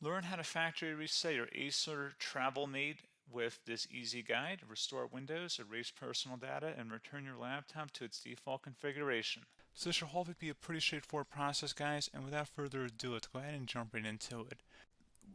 Learn how to factory reset your Acer TravelMate with this easy guide. Restore Windows, erase personal data, and return your laptop to its default configuration. So this should hopefully be a pretty straightforward process, guys, and without further ado, let's go ahead and jump right into it.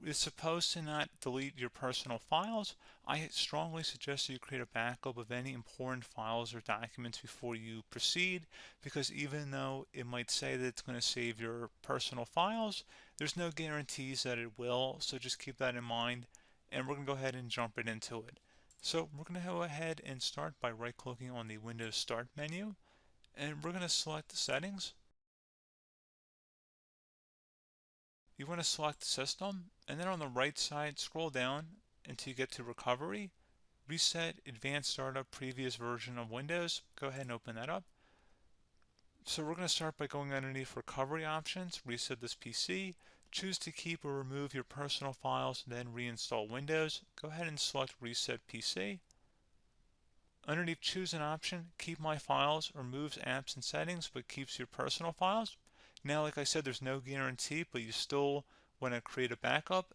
It's supposed to not delete your personal files. I strongly suggest that you create a backup of any important files or documents before you proceed, because even though it might say that it's going to save your personal files, there's no guarantees that it will, so just keep that in mind, and we're going to go ahead and jump right into it. So we're going to go ahead and start by right-clicking on the Windows Start menu, and we're going to select the settings. You want to select System, and then on the right side, scroll down until you get to Recovery. Reset Advanced Startup Previous Version of Windows. Go ahead and open that up. So we're going to start by going underneath Recovery Options, reset this PC, choose to keep or remove your personal files, then reinstall Windows. Go ahead and select Reset PC. Underneath Choose an option, Keep My Files removes apps and settings but keeps your personal files. Now, like I said, there's no guarantee, but you still want to create a backup,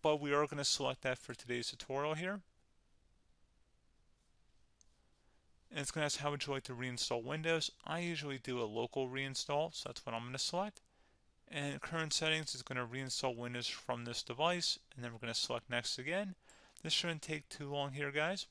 but we are going to select that for today's tutorial here. And it's going to ask how would you like to reinstall Windows. I usually do a local reinstall, so that's what I'm going to select. And current settings is going to reinstall Windows from this device, and then we're going to select next again. This shouldn't take too long here, guys.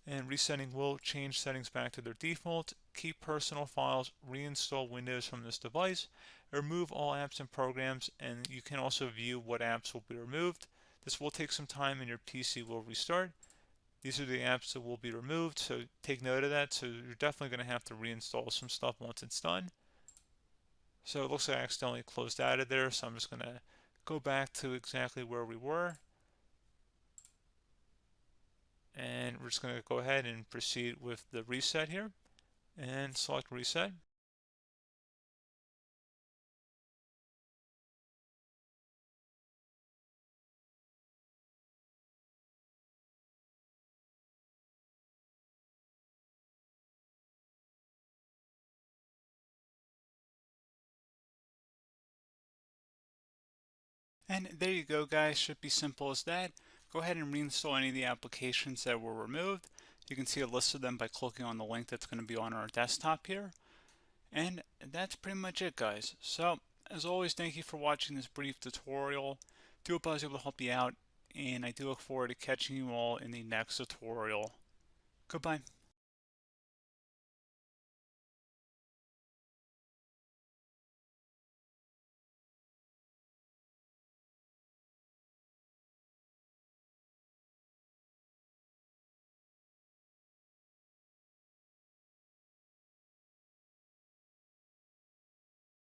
And resetting will change settings back to their default, keep personal files, reinstall Windows from this device, remove all apps and programs, and you can also view what apps will be removed. This will take some time and your PC will restart. These are the apps that will be removed, so take note of that. So you're definitely going to have to reinstall some stuff once it's done. So it looks like I accidentally closed out of there, so I'm just going to go back to exactly where we were. And we're just going to go ahead and proceed with the reset here and select reset. And there you go, guys. Should be simple as that. Go ahead and reinstall any of the applications that were removed. You can see a list of them by clicking on the link that's going to be on our desktop here. And that's pretty much it, guys. So, as always, thank you for watching this brief tutorial. Do hope I was able to help you out, and I do look forward to catching you all in the next tutorial. Goodbye.